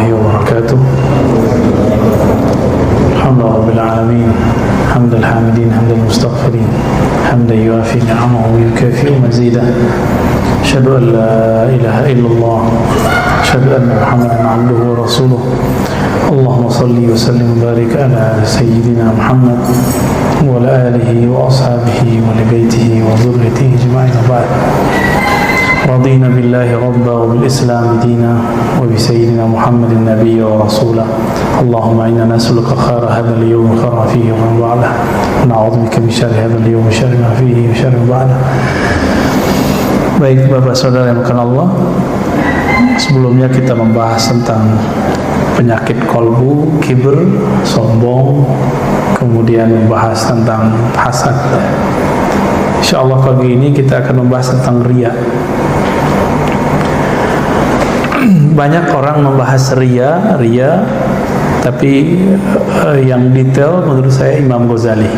الله وبركاته. الحمد لله رب العالمين، حمد الحامدين، حمد المستغفرين، حمدا يوافي نعمه ويكافئ مزيده. أشهد أن لا إله إلا الله، أشهد أن محمدا عبده ورسوله. اللهم صل وسلم وبارك على سيدنا محمد وعلى آله وأصحابه ولبيته وذريته أجمعين. بعد، رضينا بالله ربا وبالإسلام دينا وبسيدنا محمد النبي ورسوله. اللهم إنا نسألك خير هذا اليوم، خير فيه وما بعده، ونعوذ بك من شر هذا اليوم، شر ما فيه وشر ما بعده. Baik Bapak Saudara yang bukan Allah, sebelumnya kita membahas tentang penyakit kolbu, kibr, sombong, kemudian membahas tentang hasad. InsyaAllah pagi ini kita akan membahas tentang riya. Banyak orang membahas riya, tapi yang detail menurut saya Imam Ghazali.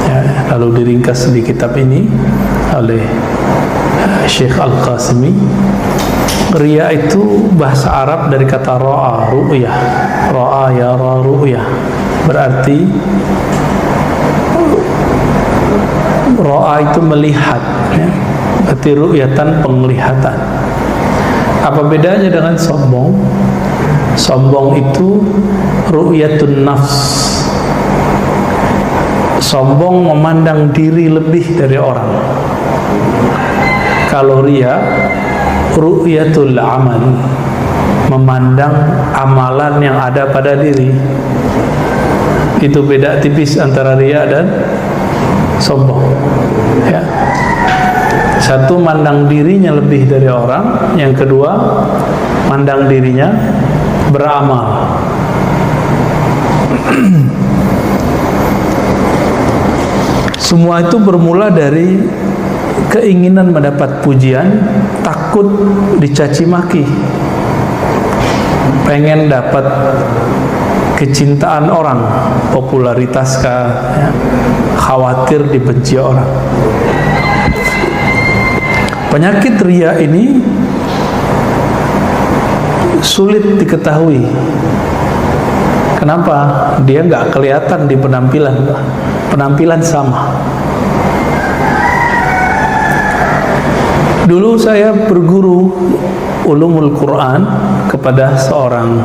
Ya, lalu diringkas di kitab ini oleh Syekh Al-Qasimi. Riya itu bahasa Arab dari kata ra'a, ru'yah. Ra'a yara ru'yah. Berarti ra'a itu melihat, ya. Berarti ru'yatan, penglihatan. Apa bedanya dengan sombong? Sombong itu ru'yatun nafs. Sombong memandang diri lebih dari orang. Kalau riya, ru'yatul amal, memandang amalan yang ada pada diri. Itu beda tipis antara riya dan sombong, ya. Satu mandang dirinya lebih dari orang, yang kedua mandang dirinya beramal. Semua itu bermula dari keinginan mendapat pujian, takut dicaci maki, pengen dapat kecintaan orang, popularitas kah, ya, khawatir dibenci orang. Penyakit riya ini sulit diketahui. Kenapa? Dia nggak kelihatan di penampilan. Penampilan sama. Dulu saya berguru ulumul Quran kepada seorang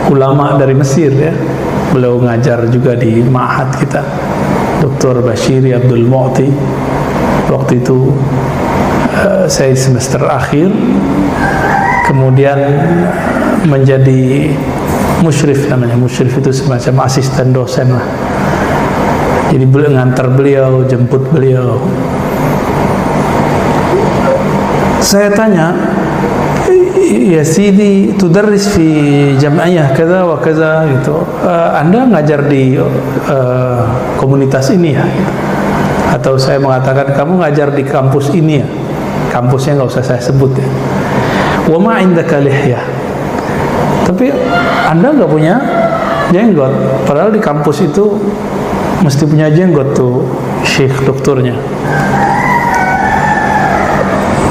ulama dari Mesir, ya. Beliau ngajar juga di ma'had kita, Dr. Bashiri Abdul Mu'ti. Waktu itu saya semester akhir, kemudian menjadi musyrif namanya. Musyrif itu semacam asisten dosen lah. Jadi beliau ngantar beliau, jemput beliau. Saya tanya, ya Sidi, tudarris fi jam'iyah kaza wa kaza gitu. Anda ngajar di komunitas ini ya? Atau saya mengatakan kamu ngajar di kampus ini ya? Kampusnya nggak usah saya sebut ya. Wa ma indaka lihyah. Tapi Anda nggak punya jenggot, padahal di kampus itu mesti punya jenggot tuh syekh doktornya.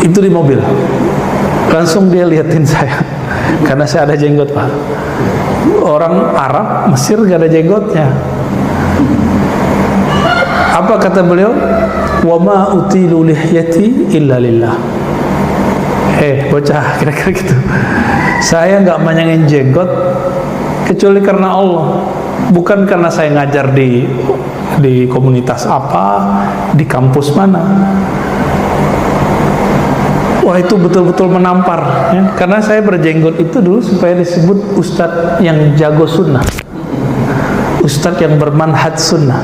Itu di mobil. Langsung dia liatin saya, karena saya ada jenggot, Pak. Orang Arab Mesir gak ada jenggotnya. Apa kata beliau? Wa ma utilu lihyati illa lillah. Bocah, kira-kira gitu. Saya nggak manyangin jenggot kecuali karena Allah, bukan karena saya ngajar di komunitas apa, di kampus mana. Wah, itu betul-betul menampar, ya. Karena saya berjenggot itu dulu supaya disebut ustadz yang jago sunnah, ustadz yang bermanhaj sunnah.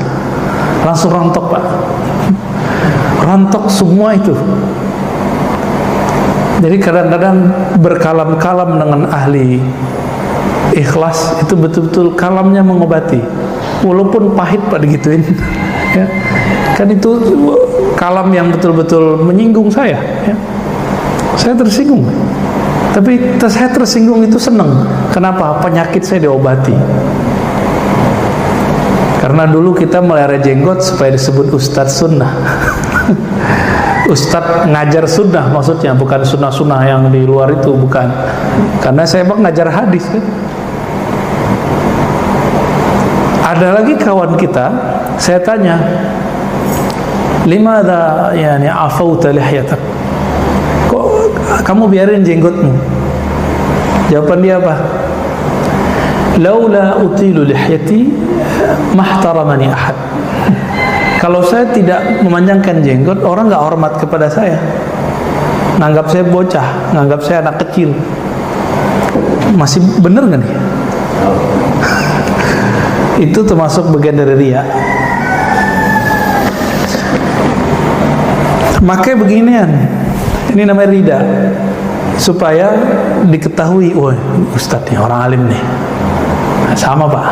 Langsung rontok, Pak. Rontok semua itu. Jadi kadang-kadang berkalam-kalam dengan ahli ikhlas itu betul-betul kalamnya mengobati, walaupun pahit, Pak, digituin. Ya. Kan itu kalam yang betul-betul menyinggung saya, ya. Saya tersinggung. Tapi saya tersinggung itu senang. Kenapa? Penyakit saya diobati. Karena dulu kita melihara jenggot supaya disebut ustadz sunnah. Ustadz ngajar sunnah maksudnya, bukan sunnah-sunnah yang di luar itu, bukan. Karena saya bang ngajar hadis kan. Ada lagi kawan kita, saya tanya, limadha yani afauta lihyatak, kok kamu biarin jenggotmu? Jawaban dia apa? Laula utilu lihyati mahtaramani ahad. Kalau saya tidak memanjangkan jenggot, orang nggak hormat kepada saya, nganggap saya bocah, nganggap saya anak kecil. Masih bener nggak nih? Itu termasuk bagian dari riya. Makanya beginian, ini namanya rida, supaya diketahui, wah Ustadz nih orang alim nih. Nah, sama Pak,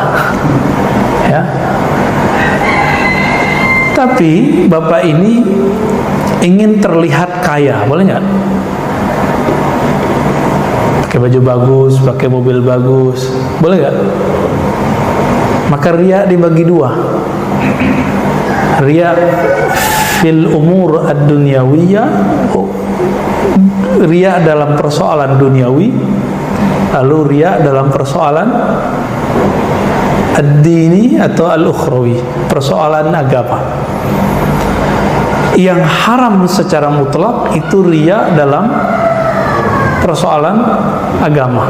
ya. Tapi bapak ini ingin terlihat kaya, boleh nggak? Pakai baju bagus, pakai mobil bagus, boleh nggak? Maka riya dibagi dua. Riya fil umur ad-dunyawiyah, riya dalam persoalan duniawi, lalu riya dalam persoalan ad-dini atau al-ukhrawi, persoalan agama. Yang haram secara mutlak itu riya dalam persoalan agama.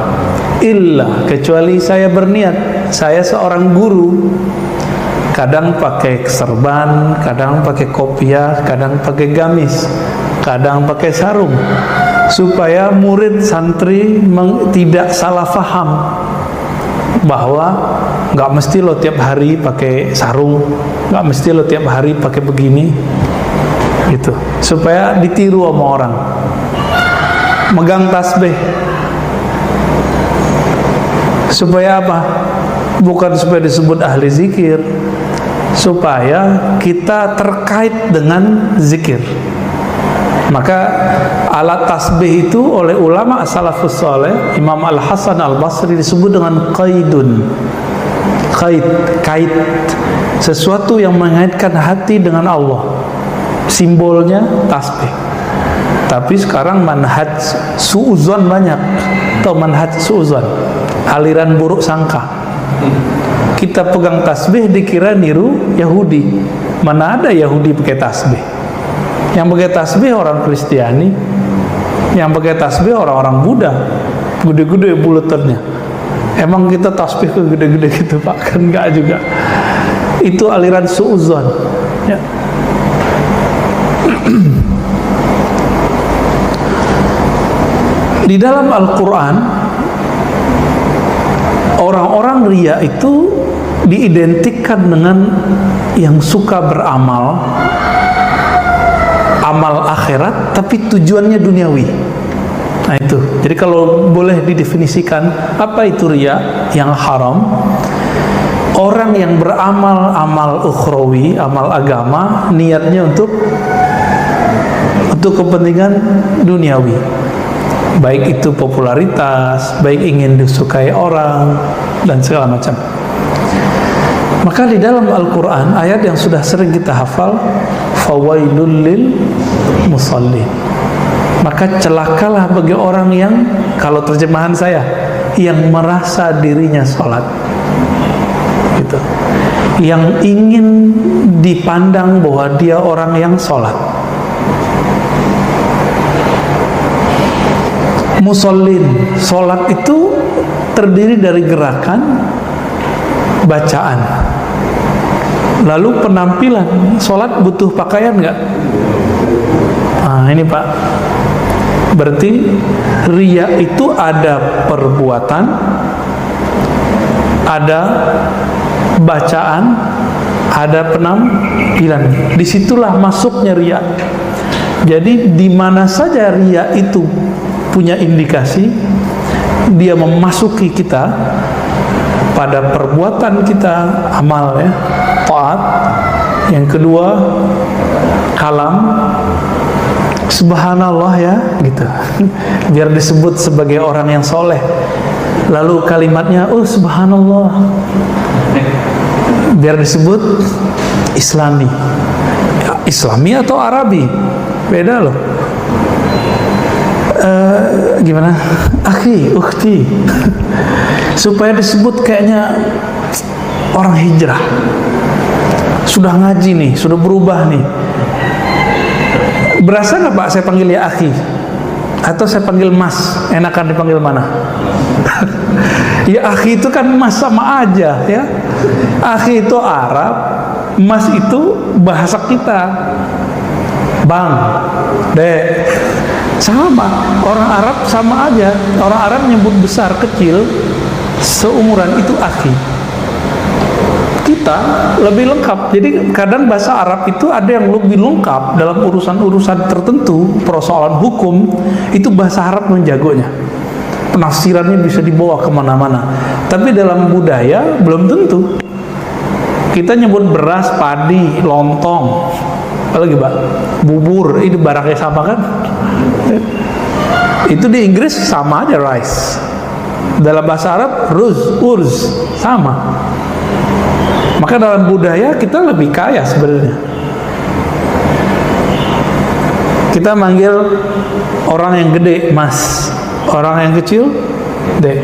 Illa, kecuali saya berniat, saya seorang guru, kadang pakai serban, kadang pakai kopiah, kadang pakai gamis, kadang pakai sarung, supaya murid santri tidak salah faham bahwa nggak mesti lo tiap hari pakai sarung, nggak mesti lo tiap hari pakai begini, gitu, supaya ditiru sama orang. Megang tasbih, supaya apa? Bukan supaya disebut ahli zikir, supaya kita terkait dengan zikir. Maka alat tasbih itu oleh ulama salafus saleh, Imam Al-Hasan Al-Basri, disebut dengan qaidun. Kait, sesuatu yang mengaitkan hati dengan Allah. Simbolnya tasbih. Tapi sekarang manhaj suuzon banyak, atau manhaj suuzon, aliran buruk sangka. Kita pegang tasbih dikira niru Yahudi. Mana ada Yahudi pakai tasbih? Yang pakai tasbih orang Kristiani, yang pakai tasbih orang-orang Buddha, gede-gede buletannya. Emang kita tasbih ke gede-gede gitu Pak? Kan enggak juga. Itu aliran suuzon, ya. Di dalam Al-Quran, orang-orang riya itu diidentikan dengan yang suka beramal, amal akhirat, tapi tujuannya duniawi. Nah itu, jadi kalau boleh didefinisikan apa itu riya yang haram, orang yang beramal amal ukhrawi, amal agama, niatnya untuk kepentingan duniawi, baik itu popularitas, baik ingin disukai orang, dan segala macam. Maka di dalam Al-Quran, ayat yang sudah sering kita hafal, fawailul lil musallin, maka celakalah bagi orang yang, kalau terjemahan saya, yang merasa dirinya sholat, gitu, yang ingin dipandang bahwa dia orang yang sholat. Musallin, sholat itu terdiri dari gerakan, bacaan, lalu penampilan. Sholat butuh pakaian nggak? Nah ini Pak, berarti riya itu ada perbuatan, ada bacaan, ada penampilan. Disitulah masuknya riya. Jadi di mana saja riya itu punya indikasi, dia memasuki kita pada perbuatan kita, amal ya, taat. Yang kedua, kalam, subhanallah ya, gitu, biar disebut sebagai orang yang soleh. Lalu kalimatnya, oh subhanallah, biar disebut islami, ya, islami atau Arabi. beda loh. Gimana? Akhi, ukhti. Supaya disebut kayaknya orang hijrah. Sudah ngaji nih, sudah berubah nih. Berasa nggak Pak saya panggil ya akhi? Atau saya panggil mas? Enakan dipanggil mana? Ya akhi itu kan mas sama aja ya. Akhi itu Arab, mas itu bahasa kita. Bang, dek, sama. Orang Arab sama aja. Orang Arab nyebut besar, kecil, seumuran itu akhi. Kita lebih lengkap. Jadi kadang bahasa Arab itu ada yang lebih lengkap dalam urusan-urusan tertentu, persoalan hukum, itu bahasa Arab menjagonya. Penafsirannya bisa dibawa kemana-mana. Tapi dalam budaya belum tentu. Kita nyebut beras, padi, lontong, apalagi Pak, bubur, itu barangnya sama kan? Itu di Inggris sama aja, rice. Dalam bahasa Arab urz sama. Maka dalam budaya kita lebih kaya sebenarnya. Kita manggil orang yang gede mas, orang yang kecil dek.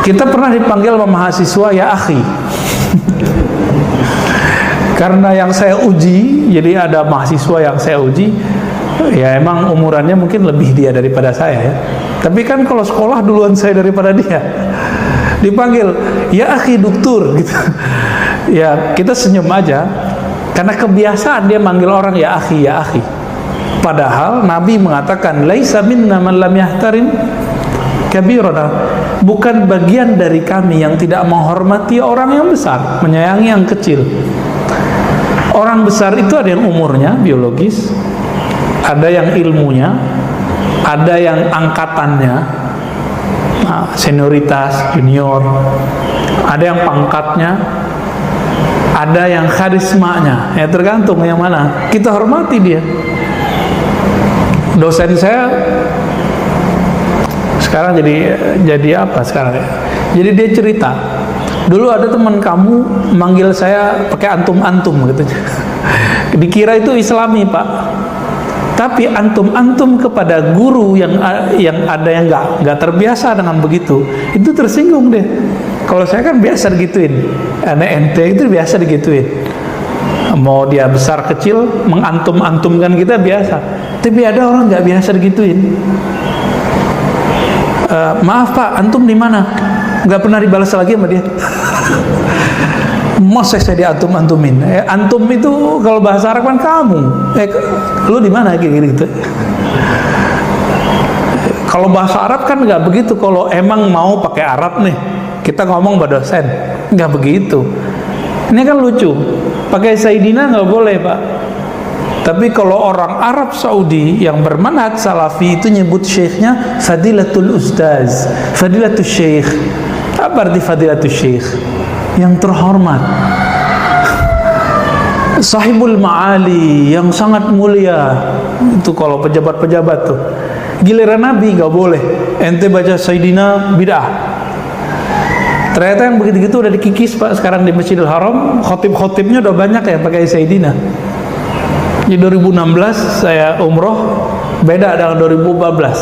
Kita pernah dipanggil sama mahasiswa ya akhi. Karena yang saya uji, jadi ada mahasiswa yang saya uji, ya emang umurannya mungkin lebih dia daripada saya ya. Tapi kan kalau sekolah duluan saya daripada dia, dipanggil ya akhi doktur gitu. Ya kita senyum aja, karena kebiasaan dia manggil orang ya akhi ya akhi. Padahal Nabi mengatakan laisa minna man lam yahtarim kabirana, bukan bagian dari kami yang tidak menghormati orang yang besar, menyayangi yang kecil. Orang besar itu ada yang umurnya biologis, ada yang ilmunya, ada yang angkatannya, senioritas, junior, ada yang pangkatnya, ada yang karismanya, ya tergantung yang mana. Kita hormati dia. Dosen saya sekarang jadi apa sekarang ya? Jadi dia cerita, dulu ada teman kamu manggil saya pakai antum-antum gitu. Dikira itu Islami Pak. Tapi antum-antum kepada guru yang ada yang nggak terbiasa dengan begitu, itu tersinggung deh. Kalau saya kan biasa digituin, anak ente itu biasa digituin. Mau dia besar kecil mengantum-antumkan kita biasa. Tapi ada orang nggak biasa digituin. Maaf Pak, antum di mana? Nggak pernah dibalas lagi sama dia. Masa saya diantum-antumin? Antum itu kalau bahasa Arab kan kamu. Lu di mana gitu? Kalau bahasa Arab kan nggak begitu. Kalau emang mau pakai Arab nih, kita ngomong pada dosen, nggak begitu. Ini kan lucu. Pakai Sayyidina nggak boleh Pak. Tapi kalau orang Arab Saudi yang bermanhaj Salafi itu nyebut syekhnya Fadilatul Ustaz, Fadilatul Syekh. Apa arti Fadilatul Syekh? Yang terhormat, Sahibul Ma'ali, yang sangat mulia. Itu kalau pejabat-pejabat tuh. Giliran Nabi nggak boleh. Ente baca Sayyidina bid'ah. Ternyata yang begitu-gitu udah dikikis Pak. Sekarang di Masjidil Haram khotib-khotibnya udah banyak yang pakai Sayyidina. Di 2016 saya umroh, beda dengan 2014.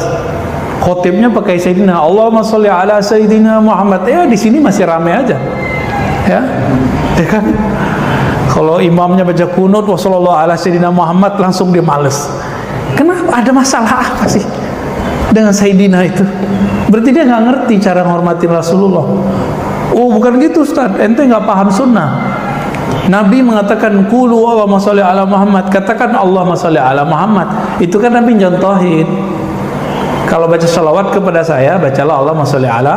Khotibnya pakai Sayyidina, Allahumma sholli ala Sayyidina Muhammad. Ya di sini masih ramai aja. Ya kan? Kalau imamnya baca kunut wassallallahu ala Sayyidina Muhammad, langsung dia males. Kenapa? Ada masalah apa sih dengan Sayyidina itu? Berarti dia nggak ngerti cara menghormati Rasulullah. Oh bukan gitu Ustaz, ente nggak paham sunnah. Nabi mengatakan qulu Allahumma sholli ala Muhammad, katakan Allahumma sholli ala Muhammad. Itu kan Nabi contohin. Kalau baca salawat kepada saya, bacalah Allahumma sholli ala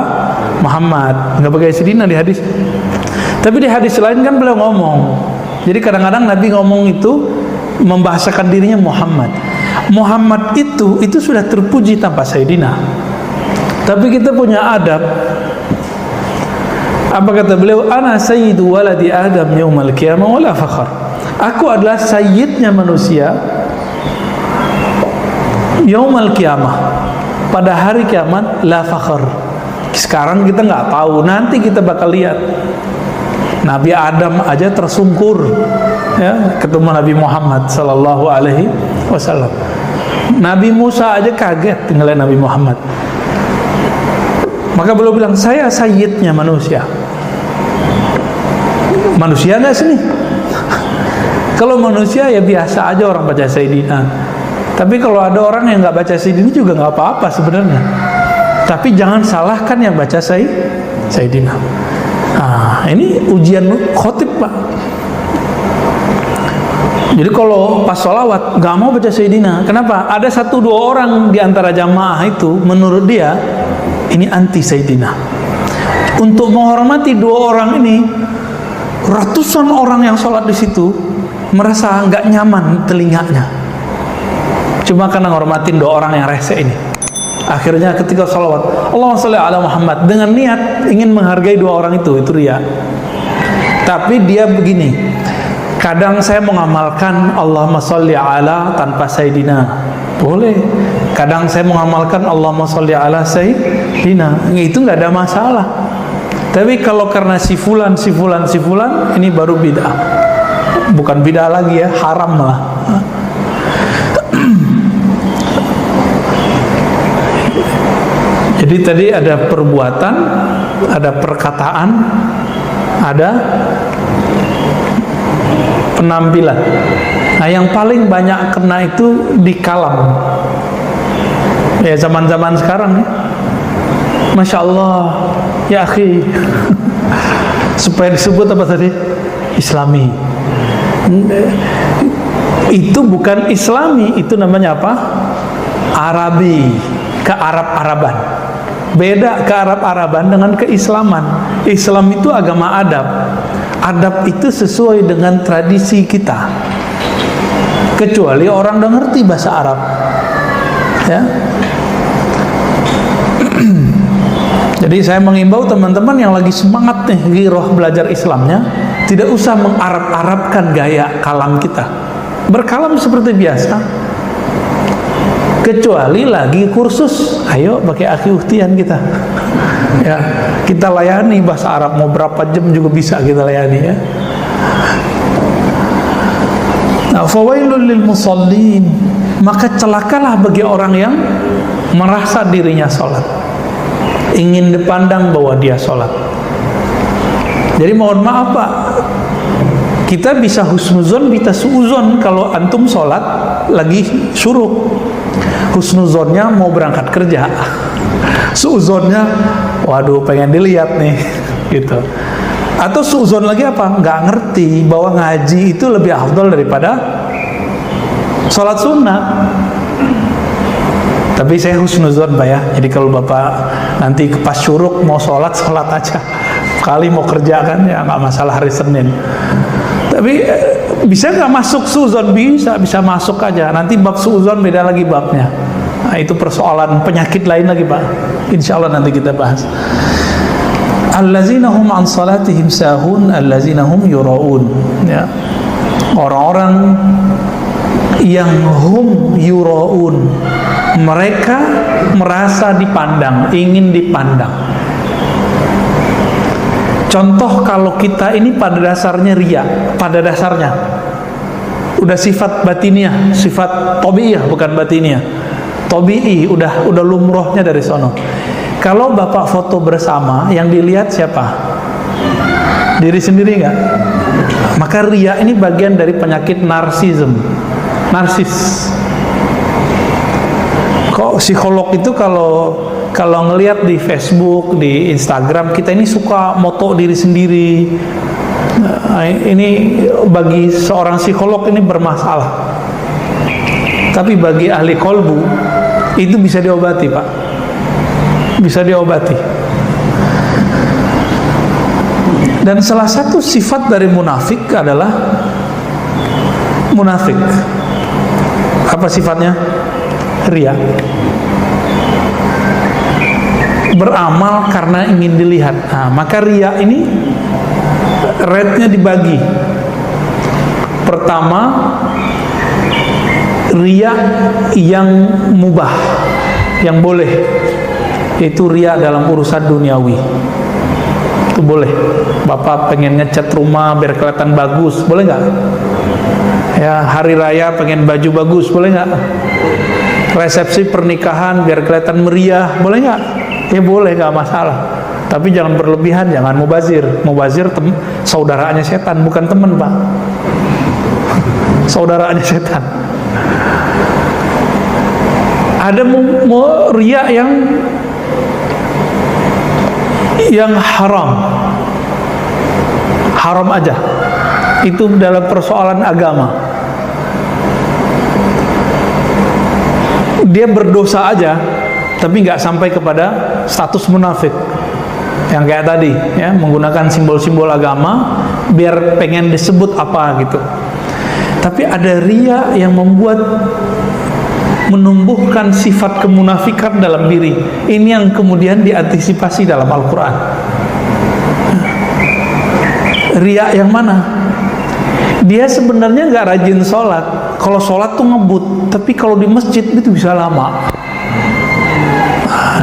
Muhammad. Nggak pakai Sayyidina di hadis. Tapi di hadis lain kan beliau ngomong. Jadi kadang-kadang Nabi ngomong itu membahasakan dirinya Muhammad. Muhammad itu sudah terpuji tanpa Sayyidina. Tapi kita punya adab. Apa kata beliau? Ana sayyidu waladi Adam yaumal qiyamah wala fakhar. Aku adalah sayyidnya manusia yaumal qiyamah, pada hari kiamat, la fakhar. Sekarang kita nggak tahu, nanti kita bakal lihat. Nabi Adam aja tersungkur ya, ketemu Nabi Muhammad sallallahu alaihi wasallam. Nabi Musa aja kaget ngeliat Nabi Muhammad. Maka beliau bilang, saya sayyidnya manusia. Manusia nggak sini? Kalau manusia ya biasa aja orang baca Sayyidina. Tapi kalau ada orang yang nggak baca Sayyidina juga nggak apa-apa sebenarnya. Tapi jangan salahkan yang baca Sayyidina. Nah, ini ujian khotib, Pak. Jadi kalau pas sholawat nggak mau baca Sayyidina. Kenapa? Ada 1-2 orang di antara jamaah itu menurut dia ini anti Sayyidina. Untuk menghormati 2 orang ini, ratusan orang yang sholat di situ merasa nggak nyaman telinganya. Cuma karena ngormatin 2 orang yang rese ini. Akhirnya ketika sholawat, Allahumma sholli ala Muhammad, dengan niat ingin menghargai 2 orang itu riya. Tapi dia begini, kadang saya mengamalkan Allahumma sholli ala tanpa Sayyidina, boleh. Kadang saya mengamalkan Allahumma sholli ala Sayyidina, itu nggak ada masalah. Tapi kalau karena si fulan, ini baru bid'ah. Bukan bid'ah lagi ya, haram lah. Jadi tadi ada perbuatan, ada perkataan, ada penampilan. Nah, yang paling banyak kena itu di kalam. Ya, zaman-zaman sekarang, Masya Allah, ya akhi, supaya disebut apa tadi? Islami. Itu bukan Islami, itu namanya apa? Arabi, kearab-araban. Beda kearab-araban dengan keislaman. Islam itu agama adab. Adab itu sesuai dengan tradisi kita. Kecuali orang udah ngerti bahasa Arab, ya. Jadi saya mengimbau teman-teman yang lagi semangat nih giroh belajar Islamnya, tidak usah mengarab-arabkan gaya kalam kita. Berkalam seperti biasa. Kecuali lagi kursus, ayo pakai akhi uhtian kita. Ya, kita layani bahasa Arab, mau berapa jam juga bisa kita layani, ya. Nah, fawailul lil musallin, maka celakalah bagi orang yang merasa dirinya sholat, ingin dipandang bahwa dia sholat. Jadi mohon maaf, Pak, kita bisa husnuzon, bisa suuzon. Kalau antum sholat lagi syuruk, husnuzonnya mau berangkat kerja, suuzonnya waduh pengen dilihat nih, gitu. Atau suuzon lagi apa? Nggak ngerti bahwa ngaji itu lebih afdol daripada sholat sunnah. Tapi saya husnuzon, Pak, ya. Jadi kalau Bapak nanti pas syuruk mau sholat aja. Kali mau kerja kan ya nggak masalah hari Senin. Tapi bisa nggak masuk suuzon? Bisa masuk aja. Nanti bab suuzon beda lagi babnya. Nah, itu persoalan penyakit lain lagi, Pak. Insya Allah nanti kita bahas. Allazina hum an salatihim sahun, allazina hum yuraun. Ya. Orang-orang yang hum yuraun, mereka merasa dipandang, ingin dipandang. Contoh kalau kita ini pada dasarnya riya, pada dasarnya udah sifat batiniah, sifat tabiiyah bukan batiniah. Tabi'i udah lumrohnya dari sono. Kalau Bapak foto bersama, yang dilihat siapa? Diri sendiri nggak? Maka riya ini bagian dari penyakit narsis. Kok psikolog itu kalau ngelihat di Facebook, di Instagram, kita ini suka moto diri sendiri. Ini bagi seorang psikolog ini bermasalah. Tapi bagi ahli kolbu itu bisa diobati, Pak. Bisa diobati. Dan salah satu sifat dari munafik adalah munafik. Apa sifatnya? Riya. Beramal karena ingin dilihat. Nah, maka riya ini rate-nya dibagi. Pertama, riya yang mubah, yang boleh, itu riya dalam urusan duniawi. Itu boleh. Bapak pengen ngecat rumah biar kelihatan bagus, boleh nggak? Ya, hari raya pengen baju bagus, boleh nggak? Resepsi pernikahan biar kelihatan meriah, boleh nggak? Ya boleh, nggak masalah. Tapi jangan berlebihan, jangan mubazir. Mubazir saudaranya setan, bukan teman, Pak. Saudaranya setan. Ada riya yang haram aja, itu dalam persoalan agama. Dia berdosa aja, tapi nggak sampai kepada status munafik yang kayak tadi, ya, menggunakan simbol-simbol agama biar pengen disebut apa gitu. Tapi ada riya yang menumbuhkan sifat kemunafikan dalam diri. Ini yang kemudian diantisipasi dalam Al-Quran. Riya yang mana? Dia sebenarnya nggak rajin sholat. Kalau sholat tuh ngebut, tapi kalau di masjid itu bisa lama.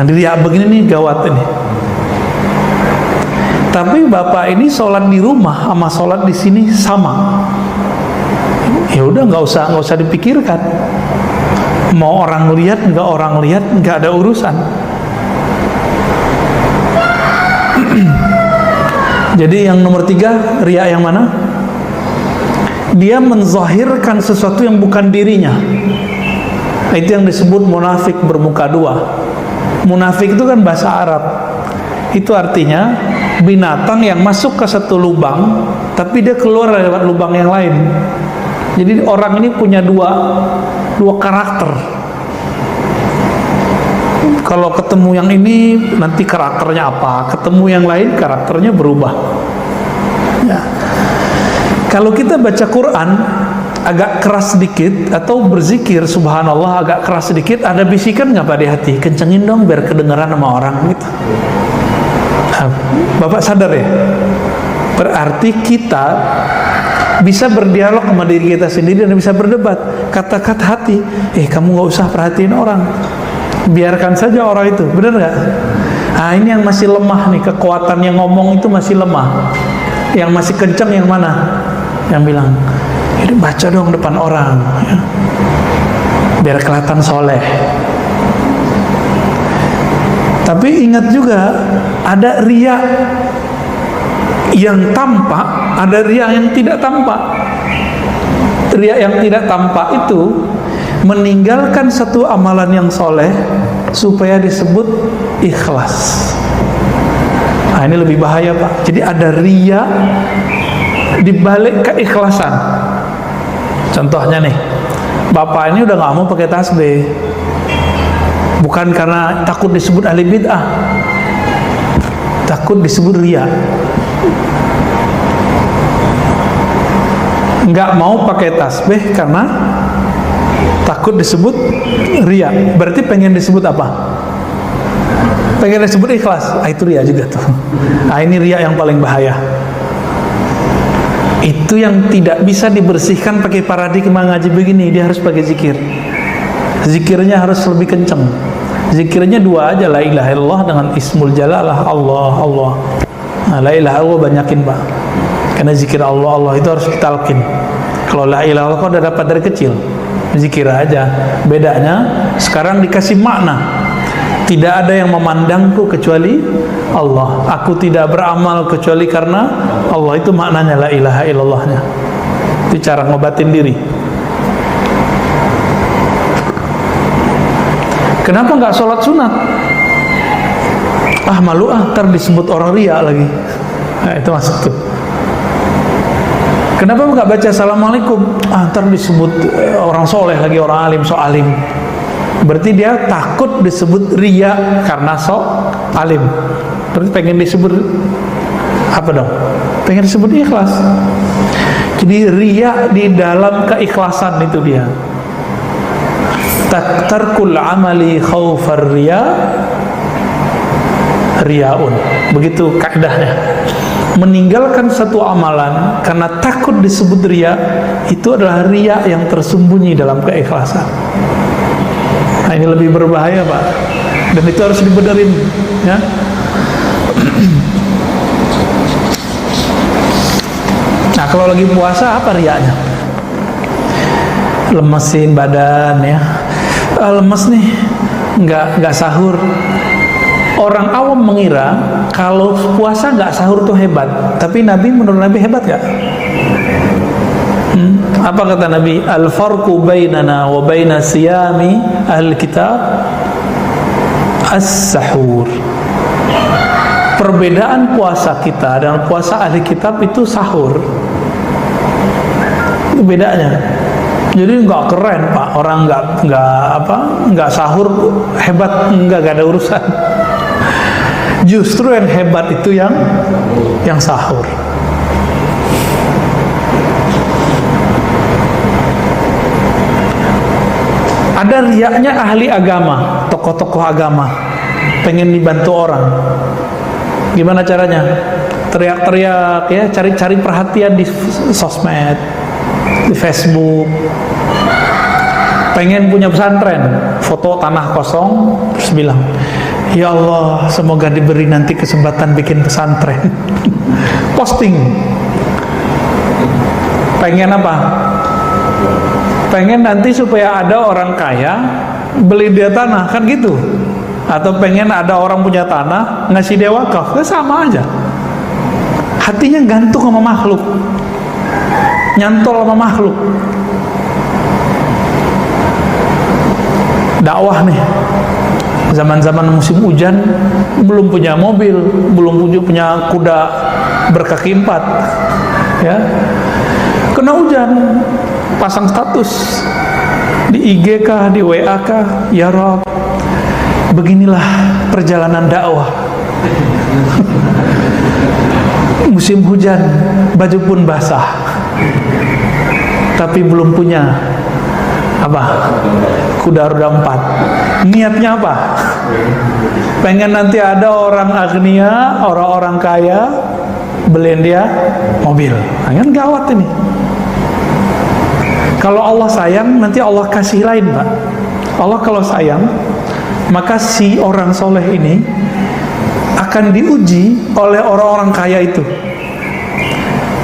Riya begini nih gawat ini. Tapi bapak ini sholat di rumah sama sholat di sini sama. Ya udah, nggak usah dipikirkan. Mau orang lihat, nggak ada urusan. Jadi yang nomor 3, riya yang mana? Dia menzahirkan sesuatu yang bukan dirinya. Itu yang disebut munafik bermuka dua. Munafik itu kan bahasa Arab. Itu artinya binatang yang masuk ke satu lubang, tapi dia keluar lewat lubang yang lain. Jadi orang ini punya dua karakter. Kalau ketemu yang ini nanti karakternya apa, ketemu yang lain karakternya berubah. Ya. Kalau kita baca Quran agak keras sedikit atau berzikir subhanallah agak keras sedikit, ada bisikan nggak Pak di hati? Kencengin dong biar kedengaran sama orang gitu. Nah, Bapak sadar ya? Berarti kita bisa berdialog sama diri kita sendiri dan bisa berdebat. Kata-kata hati, kamu nggak usah perhatiin orang, biarkan saja orang itu, benar nggak? Nah, ini yang masih lemah nih, kekuatan yang ngomong itu masih lemah. Yang masih kencang yang mana? Yang bilang, ini baca dong depan orang, ya, biar kelihatan soleh. Tapi ingat juga, ada riya yang tampak, ada riya yang tidak tampak. Riya yang tidak tampak itu meninggalkan satu amalan yang soleh supaya disebut ikhlas. Nah, ini lebih bahaya Pak. Jadi ada riya dibalik keikhlasan. Contohnya nih, Bapak ini udah gak mau pakai tasbih, bukan karena takut disebut ahli bid'ah, takut disebut riya. Nggak mau pakai tasbih karena takut disebut riya. Berarti pengen disebut apa? Pengen disebut ikhlas. Itu riya juga tuh. Ini riya yang paling bahaya. Itu yang tidak bisa dibersihkan pakai paradigma ngaji begini. Dia harus pakai zikir. Zikirnya harus lebih kenceng. Zikirnya 2 aja, la ilaha illallah dengan ismul jalalah Allah. Nah, la ilaha illallah banyakin Pak. Karena zikir Allah itu harus ditalkin. Kalau la ilaha illallah kau udah dapat dari kecil, zikir aja. Bedanya sekarang dikasih makna. Tidak ada yang memandangku kecuali Allah. Aku tidak beramal kecuali karena Allah. Itu maknanya la ilaha illallahnya. Itu cara ngobatin diri. Kenapa nggak sholat sunat? Malu ntar disebut orang riya lagi. Nah, itu masuk tuh. Kenapa nggak baca assalamualaikum? Ntar disebut orang soleh lagi, orang alim, so alim. Berarti dia takut disebut riya karena so alim. Berarti pengen disebut apa dong? Pengen disebut ikhlas. Jadi riya di dalam keikhlasan itu dia. Tarkul amali khaufar riya riyaun. Begitu kaidahnya. Meninggalkan satu amalan karena takut disebut riya, itu adalah riya yang tersembunyi dalam keikhlasan. Nah, ini lebih berbahaya Pak, dan itu harus dibenerin ya. Nah, kalau lagi puasa apa riyanya? lemesin badan ya, lemes nih, nggak sahur. Orang awam mengira kalau puasa nggak sahur tuh hebat, tapi menurut Nabi hebat nggak? Apa kata Nabi? Al-farqu bainana wa baina siyami ahli kitab as-sahur. Perbedaan puasa kita dan puasa ahli kitab itu sahur. Itu bedanya. Jadi nggak keren Pak, orang nggak sahur hebat, nggak ada urusan. Justru yang hebat itu yang sahur. Ada riaknya ahli agama, tokoh-tokoh agama, pengen dibantu orang. Gimana caranya? Teriak-teriak ya, cari-cari perhatian di sosmed, di Facebook. Pengen punya pesantren, foto tanah kosong, terus bilang, ya Allah, semoga diberi nanti kesempatan bikin pesantren. Posting. Pengen apa? Pengen nanti supaya ada orang kaya beli dia tanah, kan gitu. Atau pengen ada orang punya tanah ngasih dia wakaf, sama aja. Hatinya gantung sama makhluk, nyantol sama makhluk. Dakwah nih, zaman-zaman musim hujan, belum punya mobil, belum punya kuda berkaki 4, ya, kena hujan, pasang status di IG kah, di WA kah, ya Rob, beginilah perjalanan dakwah. Musim hujan, baju pun basah, tapi belum punya apa? Kuda roda 4. Niatnya apa? Pengen nanti ada orang agnia, orang-orang kaya beliin dia mobil. Kan gawat ini. Kalau Allah sayang, nanti Allah kasih lain, Pak. Allah kalau sayang, maka si orang soleh ini akan diuji oleh orang-orang kaya itu.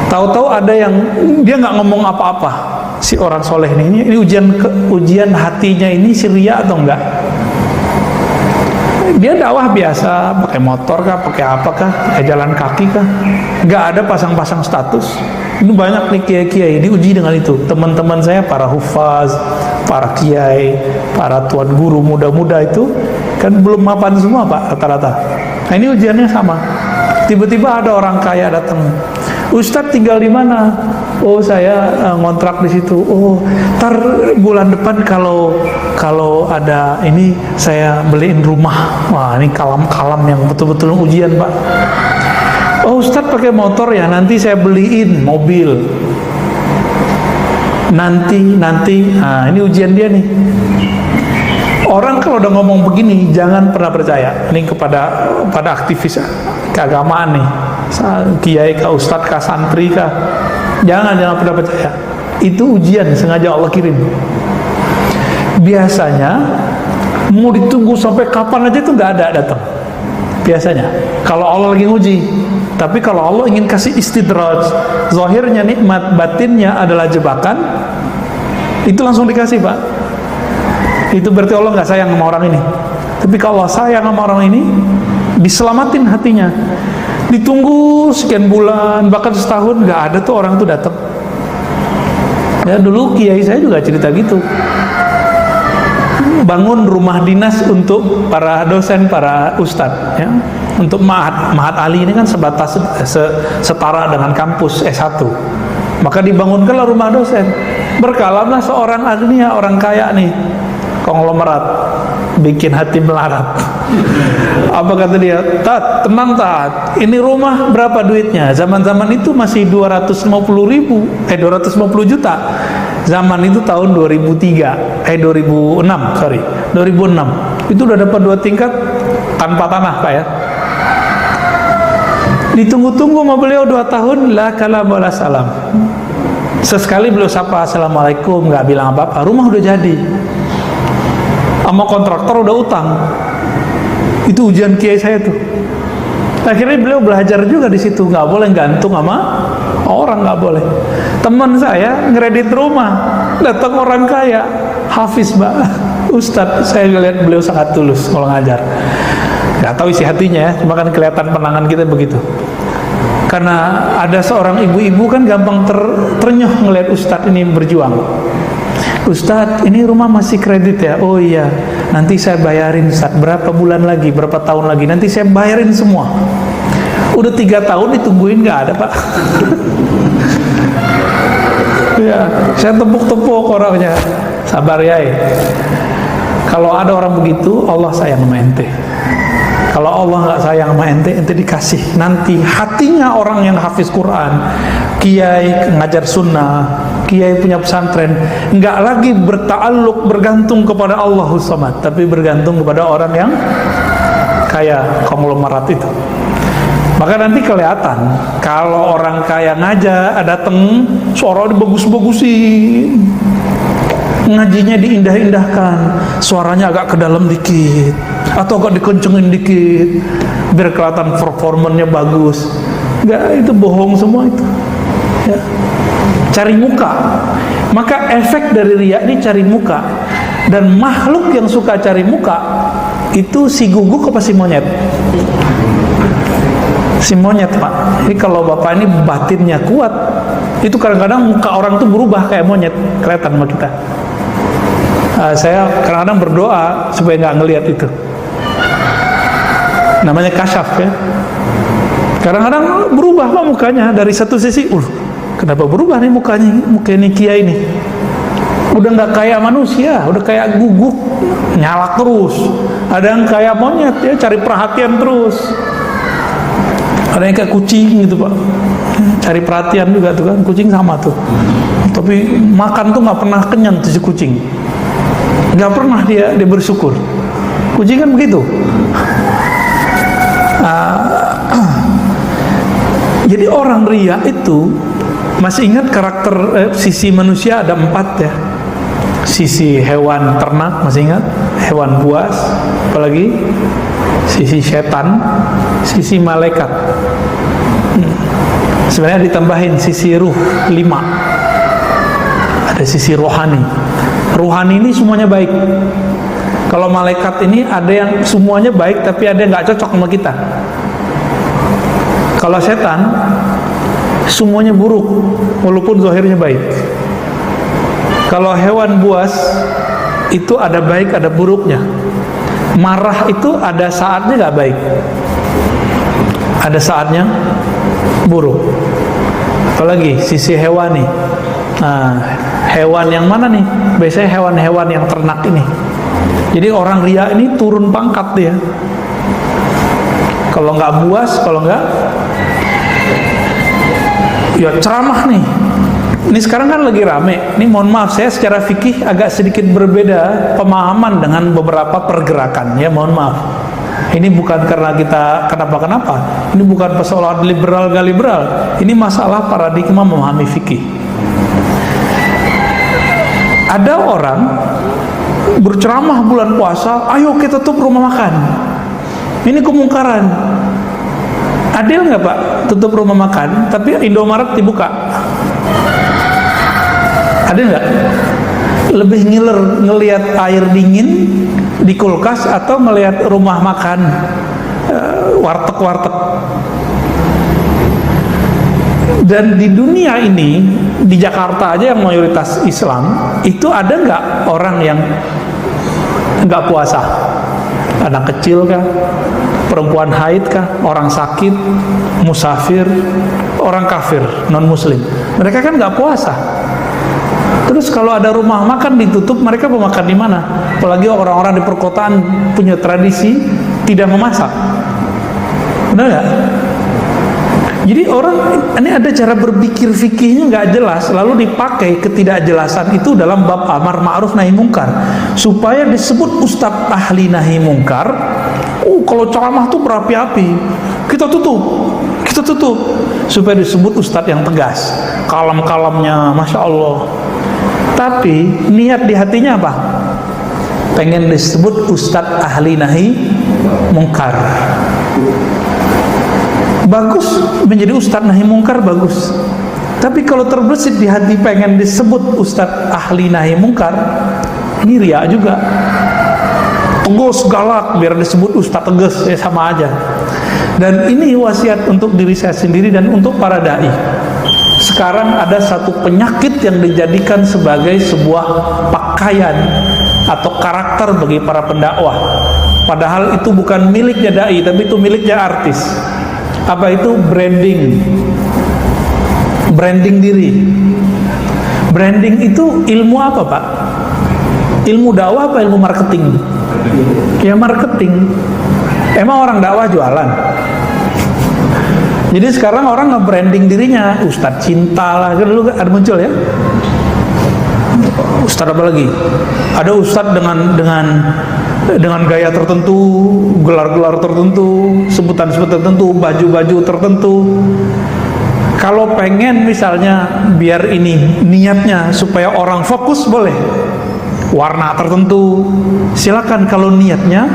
Tahu-tahu ada yang dia nggak ngomong apa-apa. Si orang soleh ini ujian hatinya ini ria atau enggak? Dia dakwah biasa, pakai motor kah, pakai apa kah, pakai jalan kaki kah? Nggak ada pasang-pasang status. Ini banyak nih kiai-kiai diuji dengan itu. Teman-teman saya para hufaz, para kiai, para tuan guru muda-muda itu kan belum mapan semua Pak rata-rata. Nah ini ujiannya sama. Tiba-tiba ada orang kaya datang. Ustadz tinggal di mana? Oh saya ngontrak di situ. Oh, ntar bulan depan kalau ada ini saya beliin rumah. Wah ini kalam-kalam yang betul-betul ujian Pak. Oh Ustadz pakai motor ya, nanti saya beliin mobil. Nanti. Nah ini ujian dia nih. Orang kalau udah ngomong begini jangan pernah percaya. Ini pada aktivis keagamaan nih, kiai kah, ustadz kah, santri kah, jangan pernah percaya. Itu ujian sengaja Allah kirim. Biasanya mau ditunggu sampai kapan aja itu nggak ada datang. Biasanya kalau Allah lagi nguji. Tapi kalau Allah ingin kasih istidraj, zahirnya nikmat, batinnya adalah jebakan, itu langsung dikasih Pak. Itu berarti Allah nggak sayang sama orang ini. Tapi kalau Allah sayang sama orang ini, diselamatin hatinya. Ditunggu sekian bulan, bahkan setahun, nggak ada tuh orang tuh datang. Ya dulu kiai saya juga cerita gitu. Bangun rumah dinas untuk para dosen, para ustadz, ya. Untuk Mahat Ali ini kan sebatas setara dengan kampus S1. Maka dibangunkanlah rumah dosen. Berkalamlah seorang agnia, orang kaya nih, konglomerat, bikin hati melarat. Apa kata dia? Tat, tenang Tat, ini rumah berapa duitnya? Zaman-zaman itu masih 250 juta. Zaman itu tahun 2006. Itu udah dapat 2 tingkat tanpa tanah Pak ya. Ditunggu-tunggu sama beliau 2 tahun, la kalam wala salam. Sesekali beliau sapa assalamualaikum, nggak bilang apa-apa, rumah udah jadi. Sama kontraktor udah utang. Itu ujian kiai saya tuh. Akhirnya beliau belajar juga di situ, nggak boleh gantung sama orang, nggak boleh. Teman saya ngeredit rumah, Datang orang kaya, hafiz mbak, Ustadz, saya lihat beliau sangat tulus kalau ngajar. Gak tahu isi hatinya ya, cuma kan kelihatan penangan kita begitu. Karena ada seorang ibu-ibu kan gampang ternyuh ngelihat Ustadz ini berjuang. Ustadz, ini rumah masih kredit ya? Oh iya, nanti saya bayarin Ustadz, berapa bulan lagi, berapa tahun lagi, nanti saya bayarin semua. Udah 3 tahun ditungguin gak ada pak. Ya, saya tepuk-tepuk orangnya. Sabar ya. Kalau ada orang begitu, Allah sayang sama ente. Kalau Allah nggak sayang sama ente, ente dikasih. Nanti hatinya orang yang hafiz Quran, kiai ngajar sunnah, kiai punya pesantren, nggak lagi berta'alluq, bergantung kepada Allahus Samad, tapi bergantung kepada orang yang kaya konglomerat itu. Maka nanti kelihatan kalau orang kaya ngajak, dateng suara dibagus-bagusin, ngajinya diindah-indahkan, suaranya agak ke dalam dikit atau agak dikencengin dikit biar kelihatan performanya bagus. Enggak, itu bohong semua itu ya. Cari muka. Maka efek dari riya ini cari muka. Dan makhluk yang suka cari muka itu si guguk apa si monyet? Si monyet pak. Ini kalau bapak ini batinnya kuat, itu kadang-kadang muka orang tuh berubah kayak monyet, kelihatan sama kita. Saya kadang-kadang berdoa supaya nggak ngelihat itu. Namanya kasyaf ya. Kadang-kadang berubah pak mukanya dari satu sisi. Kenapa berubah nih mukanya? Muka ini kiai ini. Udah nggak kayak manusia, udah kayak guguk, nyalak terus. Ada yang kayak monyet ya, cari perhatian terus. Ada yang kayak kucing gitu pak, cari perhatian juga tuh kan, kucing sama tuh. Tapi makan tuh nggak pernah kenyang tuh si kucing, nggak pernah dia bersyukur. Kucing kan begitu. Jadi orang riya itu, masih ingat karakter sisi manusia ada 4 ya. Sisi hewan ternak masih ingat, hewan buas, apalagi sisi setan, sisi malaikat. Sebenarnya ditambahin sisi ruh 5. Ada sisi rohani. Rohani ini semuanya baik. Kalau malaikat ini ada yang semuanya baik tapi ada yang nggak cocok sama kita. Kalau setan semuanya buruk walaupun zahirnya baik. Kalau hewan buas itu ada baik ada buruknya. Marah itu ada saatnya nggak baik, ada saatnya buruk. Apalagi sisi hewani. Nah, hewan yang mana nih? Biasanya hewan-hewan yang ternak ini. Jadi orang riya ini turun pangkat dia. Kalau nggak buas, kalau nggak ya ceramah nih. Ini sekarang kan lagi rame. Ini mohon maaf, saya secara fikih agak sedikit berbeda pemahaman dengan beberapa pergerakan. Ya mohon maaf. Ini bukan karena kita kenapa-kenapa. Ini bukan persoalan liberal gak liberal. Ini masalah paradigma memahami fikih. Ada orang berceramah bulan puasa, ayo kita tutup rumah makan. Ini kemungkaran. Adil nggak pak? Tutup rumah makan, tapi Indomaret dibuka. Ada nggak? Lebih ngiler ngelihat air dingin di kulkas atau ngelihat rumah makan warteg-warteg? Dan di dunia ini, di Jakarta aja yang mayoritas Islam, itu ada nggak orang yang nggak puasa? Anak kecil kah? Perempuan haid kah? Orang sakit? Musafir? Orang kafir? Non-muslim? Mereka kan nggak puasa. Terus kalau ada rumah makan ditutup, mereka mau makan di mana? Apalagi orang-orang di perkotaan punya tradisi tidak memasak. Benar nggak? Jadi orang ini ada cara berpikir fikihnya nggak jelas, lalu dipakai ketidakjelasan itu dalam bab amar ma'ruf nahi mungkar supaya disebut ustadz ahli nahi mungkar. Kalau ceramah tuh berapi-api, kita tutup supaya disebut ustadz yang tegas, kalem-kalemnya, masya Allah. Tapi niat di hatinya apa? Pengen disebut ustadz ahli nahi mungkar. Bagus menjadi ustadz nahi mungkar, bagus. Tapi kalau terbesit di hati pengen disebut ustadz ahli nahi mungkar, ini riya juga. Tegas galak biar disebut ustadz tegas, ya sama aja. Dan ini wasiat untuk diri saya sendiri dan untuk para dai. Sekarang ada satu penyakit yang dijadikan sebagai sebuah pakaian atau karakter bagi para pendakwah. Padahal itu bukan miliknya dai, tapi itu miliknya artis. Apa itu? Branding. Branding diri. Branding itu ilmu apa, Pak? Ilmu dakwah apa ilmu marketing? Ya marketing. Emang orang dakwah jualan? Jadi sekarang orang nge-branding dirinya, ustadz cinta lah, dulu ada muncul ya. Ustadz apa lagi? Ada ustadz dengan gaya tertentu, gelar-gelar tertentu, sebutan-sebutan tertentu, baju-baju tertentu. Kalau pengen misalnya biar ini niatnya supaya orang fokus, boleh warna tertentu, silakan. Kalau niatnya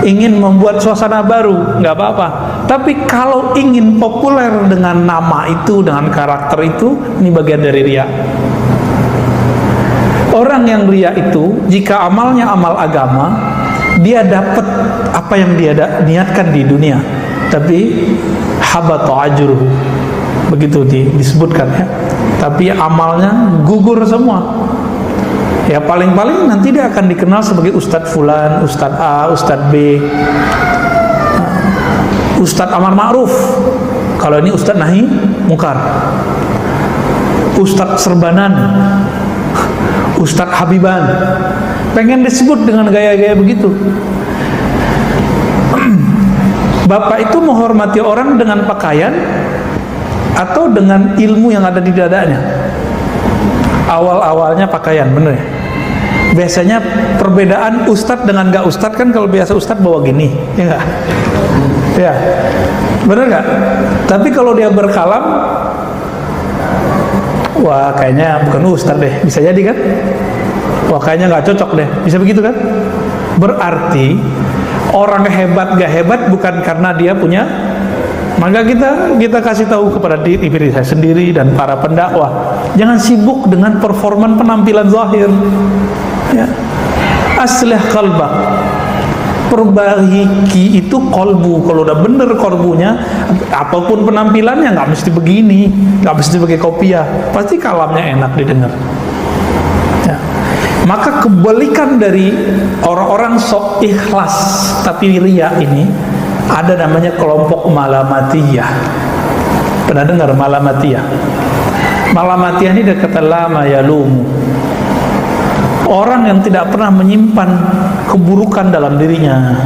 ingin membuat suasana baru, nggak apa-apa. Tapi kalau ingin populer dengan nama itu, dengan karakter itu, ini bagian dari riya. Orang yang riya itu, jika amalnya amal agama, dia dapat apa yang dia niatkan di dunia, tapi habata ajruhu, begitu disebutkan ya. Tapi amalnya gugur semua. Ya paling-paling nanti dia akan dikenal sebagai Ustadz Fulan, Ustadz A, Ustadz B, Ustadz Amar Ma'ruf. Kalau ini Ustadz Nahi Mungkar, Ustadz Serbanan, Ustadz Habiban. Pengen disebut dengan gaya-gaya begitu. Bapak itu menghormati orang dengan pakaian atau dengan ilmu yang ada di dadanya? Awal-awalnya pakaian, bener ya? Biasanya perbedaan ustadz dengan gak ustadz kan, kalau biasa ustadz bawa gini, ya enggak? Ya, bener gak? Tapi kalau dia berkalam, wah kayaknya bukan ustadz deh, bisa jadi kan? Wah kayaknya gak cocok deh, bisa begitu kan? Berarti orang hebat gak hebat bukan karena dia punya. Maka kita kasih tahu kepada diri saya sendiri dan para pendakwah, jangan sibuk dengan performan penampilan zahir. Ya. Aslih qalbak, perbaiki itu kolbu. Kalau udah bener kolbunya, apapun penampilannya nggak mesti begini, nggak mesti pakai kopiah, pasti kalamnya enak didengar. Ya. Maka kebalikan dari orang-orang sok ikhlas tapi riya ini, ada namanya kelompok malamatiyah. Pernah dengar malamatiyah? Malamatiyah ini dari kata lama yalumu. Orang yang tidak pernah menyimpan keburukan dalam dirinya,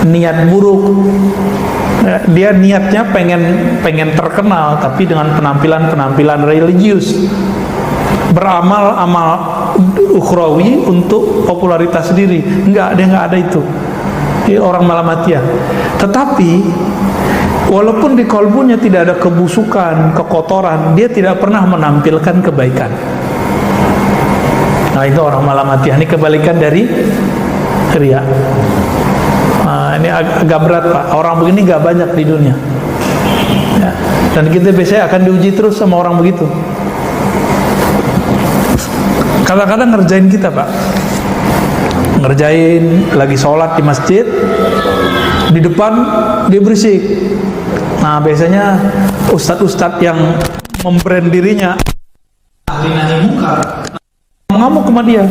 niat buruk. Dia niatnya pengen terkenal, tapi dengan penampilan religius, beramal amal ukhrawi untuk popularitas diri. Dia nggak ada itu. Dia orang malamatiyah. Tetapi walaupun di kalbunya tidak ada kebusukan, kekotoran, dia tidak pernah menampilkan kebaikan. Nah itu orang malamatiyah. Ini kebalikan dari riya. Nah, ini agak berat Pak. Orang begini gak banyak di dunia ya. Dan kita biasanya akan diuji terus sama orang begitu. Kadang-kadang ngerjain kita Pak, ngerjain lagi sholat di masjid, di depan dia berisik. Nah biasanya ustadz-ustadz yang membrand dirinya ahli nahi mungkar ngamuk sama dia,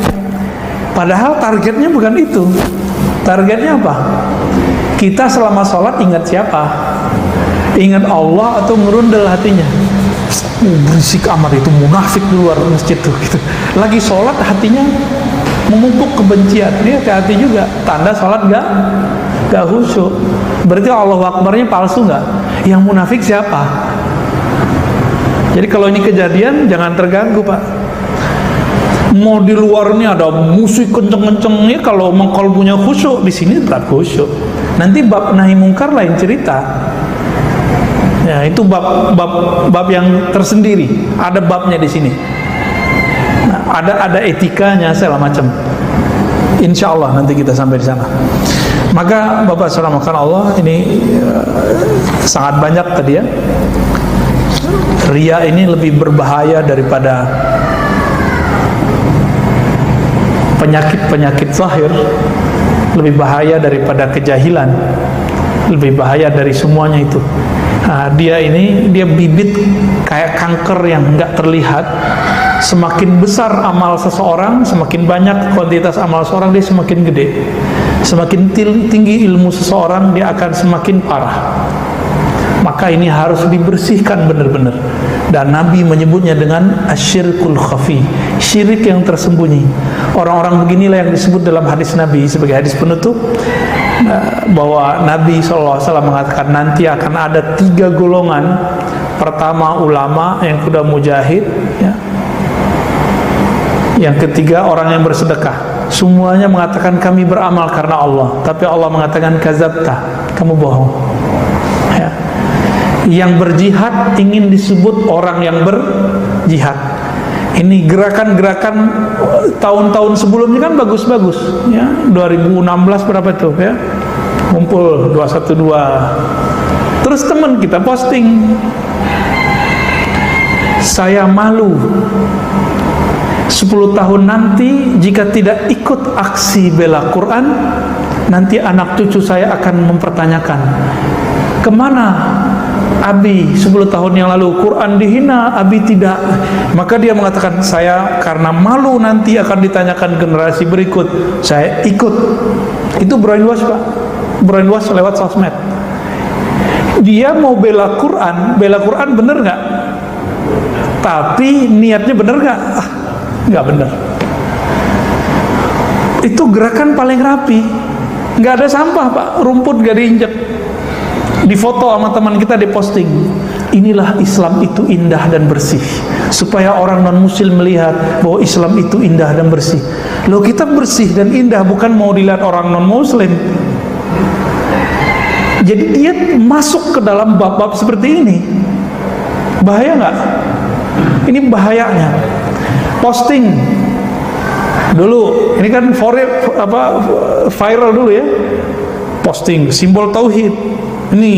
padahal targetnya bukan itu. Targetnya apa? Kita selama sholat ingat siapa? Ingat Allah atau ngerundel hatinya? Berisik amat itu, munafik di luar masjid tuh gitu. Lagi sholat hatinya memupuk kebencian. Ini hati-hati juga, tanda sholat gak khusyuk. Berarti Allahu Akbarnya palsu gak? Yang munafik siapa? Jadi kalau ini kejadian jangan terganggu Pak. Mau di luarnya ada musik kenceng-kencengnya, kalau mengkolbunya khusyuk, di sini tetap khusyuk. Nanti bab nahi mungkar lain cerita. Ya itu bab yang tersendiri. Ada babnya di sini. Nah, ada etikanya segala macam. Insya Allah nanti kita sampai di sana. Maka Bapak Saudara Allah, ini sangat banyak tadi ya Riya ini lebih berbahaya daripada penyakit-penyakit zahir, lebih bahaya daripada kejahilan, lebih bahaya dari semuanya itu. Nah, dia bibit kayak kanker yang nggak terlihat. Semakin besar amal seseorang, semakin banyak kuantitas amal seseorang, dia semakin gede. Semakin tinggi ilmu seseorang, dia akan semakin parah. Maka ini harus dibersihkan benar-benar. Dan Nabi menyebutnya dengan asyirkul khafi, syirik yang tersembunyi. Orang-orang beginilah yang disebut dalam hadis Nabi sebagai hadis penutup, bahwa Nabi SAW mengatakan nanti akan ada 3 golongan. Pertama, ulama, yang kedua mujahid, ya. Yang ketiga, orang yang bersedekah. Semuanya mengatakan kami beramal karena Allah, tapi Allah mengatakan kazabta, kamu bohong, ya. Yang berjihad ingin disebut orang yang berjihad. Ini gerakan-gerakan tahun-tahun sebelumnya kan bagus-bagus, ya. 2016 berapa itu, ya, kumpul 212. Terus teman kita posting, saya malu 10 tahun nanti jika tidak ikut aksi bela Quran, nanti anak cucu saya akan mempertanyakan, kemana Abi 10 tahun yang lalu, Quran dihina, Abi tidak. Maka dia mengatakan, saya karena malu nanti akan ditanyakan generasi berikut, saya ikut. Itu brainwash, Pak, brainwash lewat sosmed. Dia mau bela Quran bener nggak? Tapi niatnya bener nggak? Nggak bener. Itu gerakan paling rapi, nggak ada sampah, Pak, rumput nggak diinjek, difoto sama teman kita, diposting. Inilah Islam itu indah dan bersih, supaya orang non muslim melihat bahwa Islam itu indah dan bersih. Loh, kita bersih dan indah bukan mau dilihat orang non muslim. Jadi dia masuk ke dalam bab-bab seperti ini. Bahaya nggak? Ini bahayanya. Posting dulu, ini kan viral dulu, ya. Posting simbol tauhid. Ini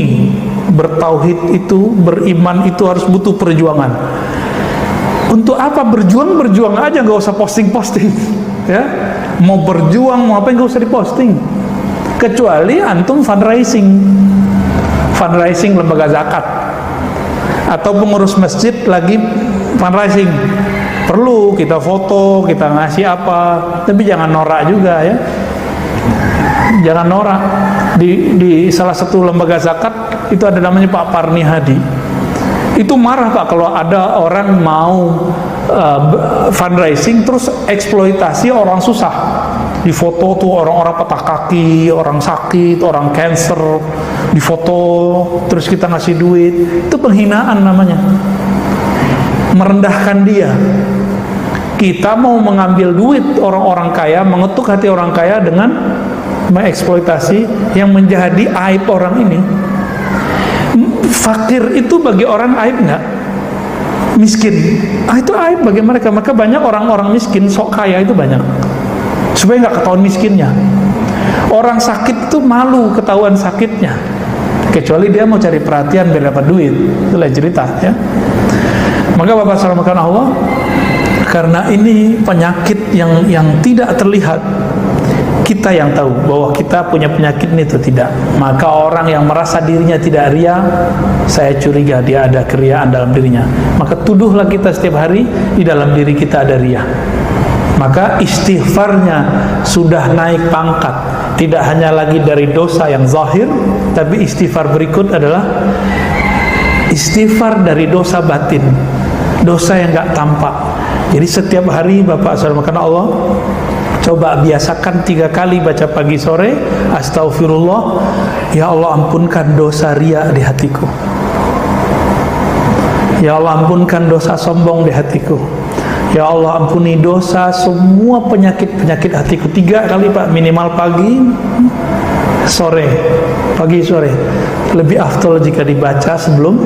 bertauhid itu, beriman itu harus butuh perjuangan. Untuk apa berjuang aja, nggak usah posting, ya. Mau berjuang mau apa, nggak usah diposting. Kecuali antum fundraising lembaga zakat atau pengurus masjid lagi fundraising, perlu kita foto, kita ngasih apa, tapi jangan norak juga, ya. Jangan norak. Di salah satu lembaga zakat itu ada namanya Pak Parni Hadi. Itu marah, Pak, kalau ada orang mau fundraising terus eksploitasi orang susah. Di foto tuh orang-orang patah kaki, orang sakit, orang cancer, difoto terus kita ngasih duit. Itu penghinaan namanya, merendahkan dia. Kita mau mengambil duit orang-orang kaya, mengetuk hati orang kaya dengan mengeksploitasi yang menjadi aib orang ini. Fakir itu bagi orang aib nggak? Miskin, itu aib bagi mereka. Maka banyak orang-orang miskin sok kaya itu banyak, supaya nggak ketahuan miskinnya. Orang sakit itu malu ketahuan sakitnya, kecuali dia mau cari perhatian biar dapat duit. Itulah cerita, ya. Maka Bapak salamukan Allah, karena ini penyakit yang tidak terlihat. Kita yang tahu bahwa kita punya penyakit ini atau tidak. Maka orang yang merasa dirinya tidak ria, saya curiga dia ada keriaan dalam dirinya. Maka tuduhlah kita setiap hari di dalam diri kita ada ria. Maka istighfarnya sudah naik pangkat. Tidak hanya lagi dari dosa yang zahir, tapi istighfar berikut adalah istighfar dari dosa batin, dosa yang gak tampak. Jadi setiap hari Bapak saudara karena Allah, coba biasakan 3 kali baca pagi sore, astagfirullah, ya Allah ampunkan dosa ria di hatiku, ya Allah ampunkan dosa sombong di hatiku, ya Allah ampuni dosa semua penyakit-penyakit hatiku. 3 kali, Pak, minimal pagi sore, pagi sore. Lebih afdol jika dibaca sebelum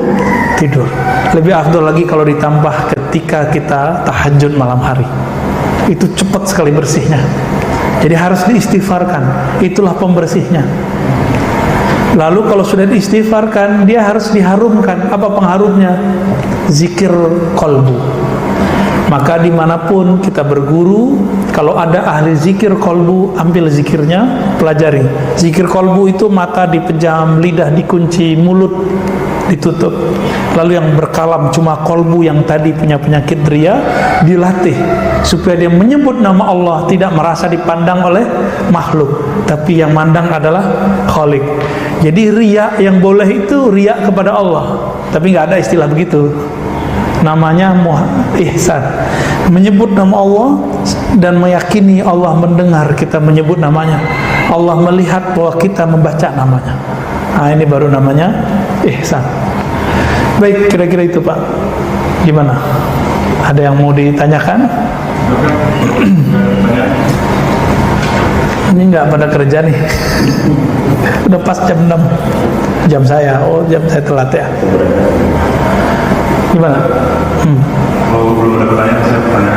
tidur. Lebih afdol lagi kalau ditambah ketika kita tahajud malam hari. Itu cepat sekali bersihnya. Jadi harus diistighfarkan. Itulah pembersihnya. Lalu kalau sudah diistighfarkan, dia harus diharumkan. Apa pengharumnya? zikir kolbu. Maka dimanapun kita berguru, kalau ada ahli zikir kolbu, ambil zikirnya, pelajari. Zikir kolbu itu mata dipejam, lidah dikunci, mulut ditutup. Lalu yang berkalam cuma kolbu yang tadi punya penyakit ria, dilatih supaya dia menyebut nama Allah, tidak merasa dipandang oleh makhluk, tapi yang mandang adalah Khalik. Jadi ria yang boleh itu ria kepada Allah, tapi nggak ada istilah begitu. Namanya ihsan, menyebut nama Allah dan meyakini Allah mendengar kita menyebut namanya, Allah melihat bahwa kita membaca namanya. Nah, ini baru namanya ihsan. Baik, kira-kira itu Pak. Gimana? Ada yang mau ditanyakan? Ini nggak pada kerja nih. Udah pas jam 6. Jam saya. Oh, jam saya telat ya. Gimana? Kalau belum ada pertanyaan, saya bertanya.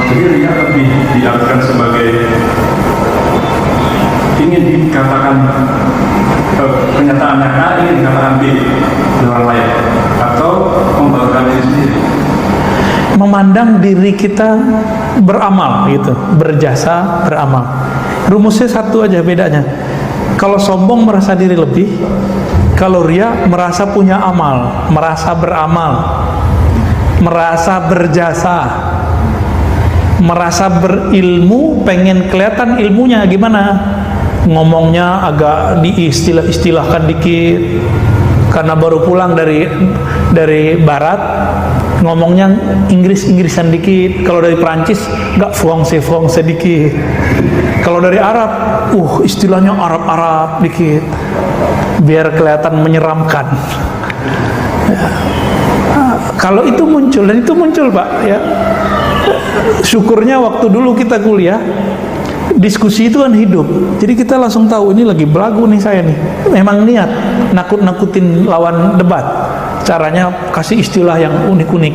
Jadi ria lebih diartikan sebagai ingin dikatakan kenyataannya A, ingin dikatakan B di orang lain, atau membanggakan diri sendiri. Memandang diri kita beramal gitu, berjasa, beramal. Rumusnya satu aja bedanya. Kalau sombong merasa diri lebih, kalau ria merasa punya amal, merasa beramal, merasa berjasa, merasa berilmu, pengen kelihatan ilmunya gimana, ngomongnya agak diistilah-istilahkan dikit karena baru pulang dari barat, ngomongnya Inggris-Inggrisan dikit. Kalau dari Perancis nggak fuang sedikit. Kalau dari Arab, istilahnya Arab-Arab dikit, biar kelihatan menyeramkan. Ya. Kalau itu muncul, dan itu muncul Pak ya. Syukurnya waktu dulu kita kuliah, diskusi itu kan hidup. Jadi kita langsung tahu ini lagi belagu nih saya nih. Memang niat nakut-nakutin lawan debat. Caranya kasih istilah yang unik-unik.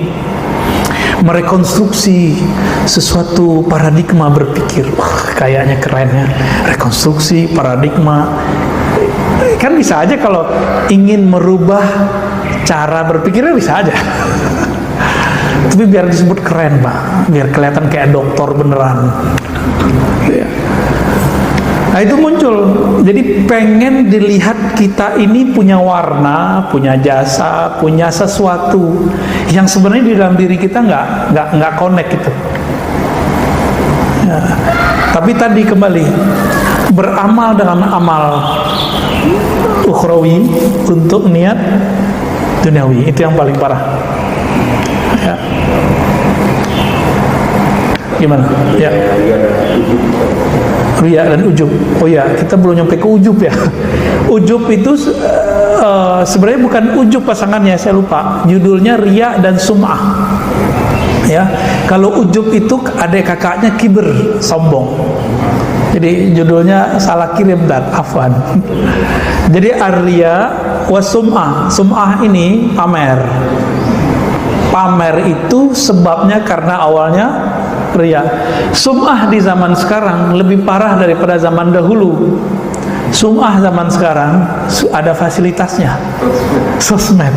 Merekonstruksi sesuatu paradigma berpikir. Wah, kayaknya keren ya. Rekonstruksi paradigma. Kan bisa aja kalau ingin merubah cara berpikirnya bisa aja. Tapi biar disebut keren Pak, biar kelihatan kayak dokter beneran. Ya. Nah itu muncul. Jadi pengen dilihat kita ini punya warna, punya jasa, punya sesuatu yang sebenarnya di dalam diri kita nggak connect gitu. Ya. Tapi tadi kembali beramal dengan amal ukhrawi untuk niat duniawi, itu yang paling parah. Ya. Gimana? Ya. Riya dan ujub. Oh ya, kita belum nyampe ke ujub ya. Ujub itu sebenarnya bukan ujub pasangannya, saya lupa. Judulnya riya dan sum'ah. Ya, kalau ujub itu adik kakaknya kibir, sombong. Jadi judulnya salah kirim dan afwan. Jadi ar-riya wa sum'ah. Sum'ah ini pamer. Pamer itu sebabnya karena awalnya riya. Sum'ah di zaman sekarang lebih parah daripada zaman dahulu. Sum'ah zaman sekarang ada fasilitasnya, sosmed.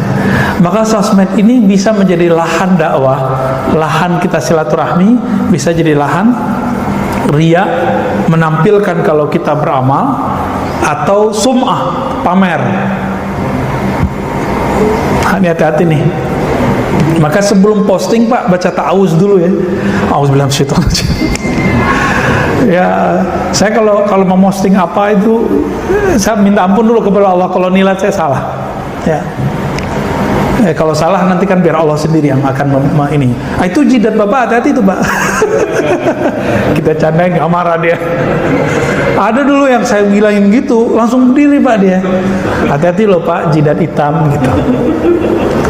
Maka sosmed ini bisa menjadi lahan dakwah, lahan kita silaturahmi, bisa jadi lahan riya, menampilkan kalau kita beramal, atau sum'ah, pamer. Hati-hati nih. Maka sebelum posting Pak, baca ta'awuz dulu ya. Auzubillahi minasyaitonir rajim. Ya, saya kalau mau posting apa itu, saya minta ampun dulu kepada Allah kalau nilai saya salah. Ya. Kalau salah nanti kan biar Allah sendiri yang akan ini. Itu jidat Bapak, hati-hati itu Pak. Kita candain, nggak marah dia. Ada dulu yang saya bilangin gitu, langsung berdiri Pak dia. Hati-hati loh Pak, jidat hitam gitu.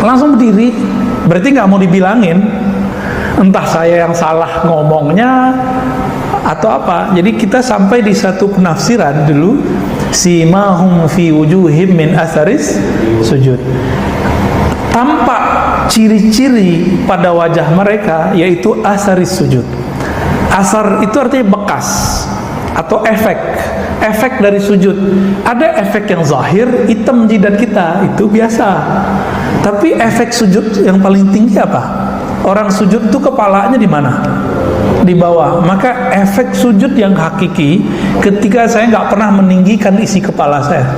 Langsung berdiri. Berarti nggak mau dibilangin, entah saya yang salah ngomongnya atau apa. Jadi kita sampai di satu penafsiran dulu, simahum fi wujuhim min atharis sujud. Tampak ciri-ciri pada wajah mereka yaitu atharis sujud. Asar itu artinya bekas. atau efek dari sujud. Ada efek yang zahir, hitam jidat kita, itu biasa. Tapi efek sujud yang paling tinggi apa? Orang sujud tuh kepalanya di mana? Di bawah. Maka efek sujud yang hakiki ketika saya nggak pernah meninggikan isi kepala saya.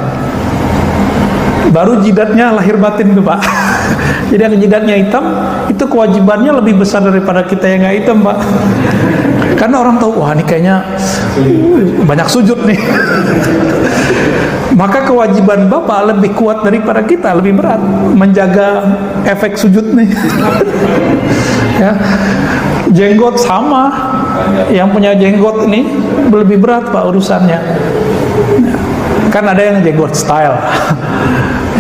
Baru jidatnya lahir batin tuh Pak. Jadi yang jidatnya hitam itu kewajibannya lebih besar daripada kita yang nggak hitam Pak. Karena orang tahu, wah ini kayaknya banyak sujud nih. Maka kewajiban Bapak lebih kuat daripada kita, lebih berat menjaga efek sujud nih. Ya. Jenggot sama, yang punya jenggot ini lebih berat Pak urusannya. Kan ada yang jenggot style.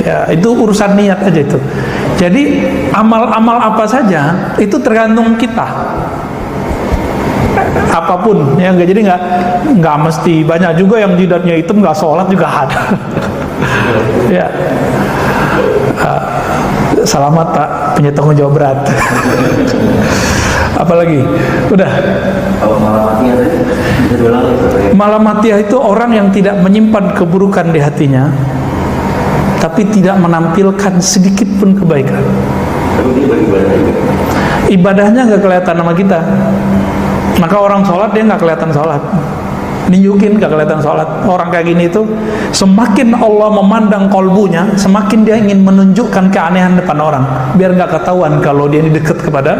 Ya, itu urusan niat aja itu. Jadi amal-amal apa saja itu tergantung kita. Apapun ya, jadi nggak mesti. Banyak juga yang jidatnya hitam nggak sholat juga ada. Ya, selamat Pak, punya tanggung jawab berat. Apalagi udah. Malamatiyah itu orang yang tidak menyimpan keburukan di hatinya, tapi tidak menampilkan sedikit pun kebaikan. Ibadahnya nggak kelihatan sama kita. Maka orang sholat dia nggak kelihatan sholat, nunjukin nggak kelihatan sholat. Orang kayak gini itu semakin Allah memandang kolbunya, semakin dia ingin menunjukkan keanehan depan orang, biar nggak ketahuan kalau dia ini dekat kepada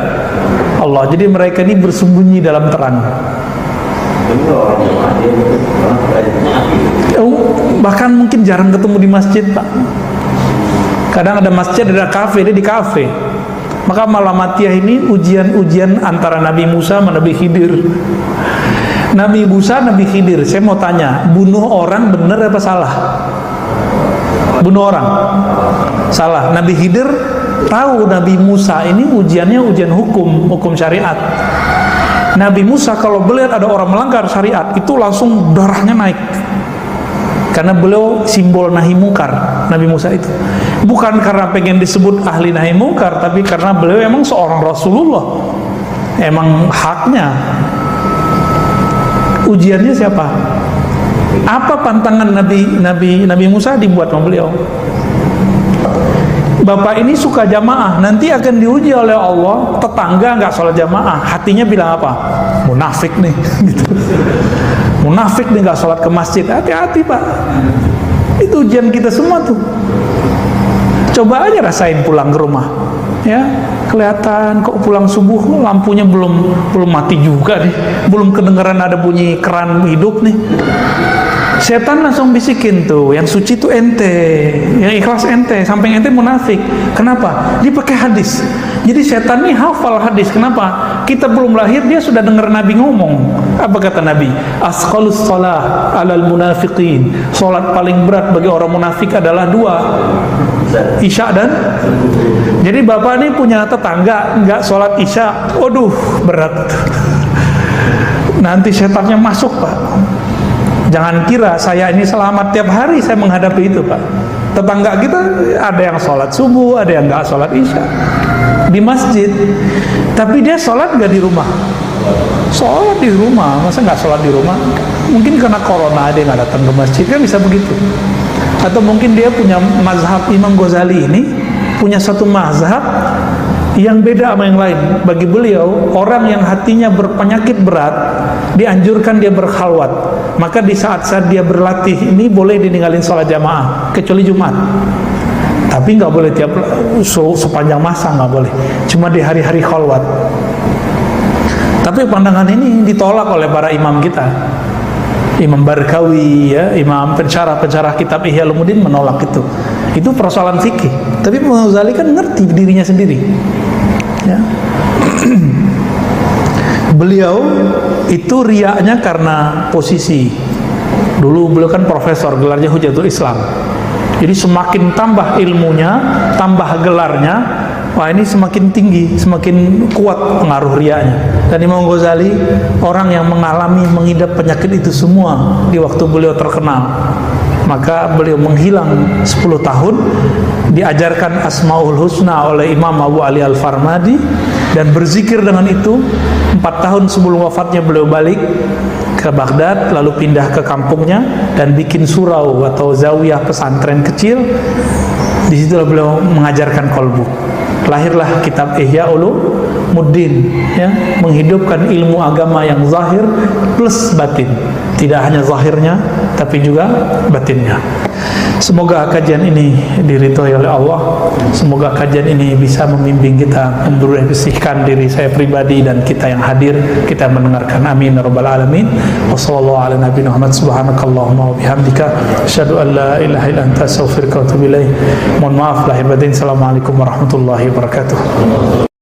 Allah. Jadi mereka ini bersembunyi dalam terang. Bahkan mungkin jarang ketemu di masjid Pak. Kadang ada masjid, ada kafe, dia di kafe. Maka Malamatiyah ini ujian-ujian antara Nabi Musa sama Nabi Khidir. Nabi Musa, Nabi Khidir, saya mau tanya, bunuh orang benar apa salah? Bunuh orang salah. Nabi Khidir tahu Nabi Musa ini ujiannya ujian hukum syariat. Nabi Musa kalau melihat ada orang melanggar syariat itu langsung darahnya naik, karena beliau simbol nahi mungkar. Nabi Musa itu bukan karena pengen disebut ahli nahi mungkar, tapi karena beliau emang seorang Rasulullah, emang haknya. Ujiannya siapa? Apa pantangan Nabi Musa dibuat sama beliau? Bapak ini suka jamaah, nanti akan diuji oleh Allah. Tetangga nggak sholat jamaah, hatinya bilang apa? Munafik nih, gitu. Munafik nih nggak sholat ke masjid. Hati-hati Pak, itu ujian kita semua tuh. Coba aja rasain pulang ke rumah, ya kelihatan kok pulang subuh lampunya belum mati juga nih, belum kedengeran ada bunyi keran hidup nih. Setan langsung bisikin tuh, yang suci tuh ente, yang ikhlas ente, sampai ente munafik. Kenapa? Dia pakai hadis. Jadi setan nih hafal hadis. Kenapa? Kita belum lahir dia sudah dengar Nabi ngomong. Apa kata Nabi? Asqalus shalah alal munafiqin. Salat paling berat bagi orang munafik adalah dua, Isya dan. Jadi bapak nih punya tetangga nggak sholat Isya, waduh berat. Nanti setannya masuk Pak. Jangan kira saya ini selamat tiap hari saya menghadapi itu Pak. Tetangga kita ada yang sholat subuh, ada yang nggak sholat Isya di masjid, tapi dia sholat nggak di rumah. Sholat di rumah, masa nggak sholat di rumah? Mungkin karena corona dia nggak datang ke masjid, kan bisa begitu. Atau mungkin dia punya mazhab. Imam Ghazali ini punya satu mazhab yang beda sama yang lain. Bagi beliau, orang yang hatinya berpenyakit berat dianjurkan dia berkhalwat. Maka di saat-saat dia berlatih ini boleh ditinggalin sholat jamaah, kecuali Jumat. Tapi nggak boleh tiap sepanjang masa, nggak boleh. Cuma di hari-hari khalwat. Tapi pandangan ini ditolak oleh para imam kita. Imam Barkawi, ya, imam pensyarah kitab Ihya Ulumuddin menolak itu. Itu persoalan fikih. Tapi Imam Ghazali kan ngerti dirinya sendiri. Ya. Beliau itu riaknya karena posisi. Dulu beliau kan profesor, gelarnya Hujatul Islam. Jadi semakin tambah ilmunya, tambah gelarnya, wah ini semakin tinggi, semakin kuat pengaruh riaknya. Dan Imam Ghazali orang yang mengalami, mengidap penyakit itu semua di waktu beliau terkenal. Maka beliau menghilang 10 tahun, diajarkan Asmaul Husna oleh Imam Abu Ali Al-Farmadi. dan berzikir dengan itu. 4 tahun sebelum wafatnya beliau balik ke Baghdad, lalu pindah ke kampungnya dan bikin surau atau zawiyah pesantren kecil. Di situ beliau mengajarkan qalbu. Lahirlah kitab Ihya Ulumuddin, ya, menghidupkan ilmu agama yang zahir plus batin, tidak hanya zahirnya tapi juga batinnya. Semoga kajian ini diridhoi oleh Allah. Semoga kajian ini bisa membimbing kita, membersihkan diri saya pribadi dan kita yang hadir, kita mendengarkan. Amin ya rabbal alamin. Wassallallahu ala nabiyina Muhammad, subhanakallahumma wa bihamdika, asyhadu an la ilaha illa anta, astaghfiruka wa atubu ilaik. Mohon maaf lahir batin. Assalamualaikum warahmatullahi wabarakatuh.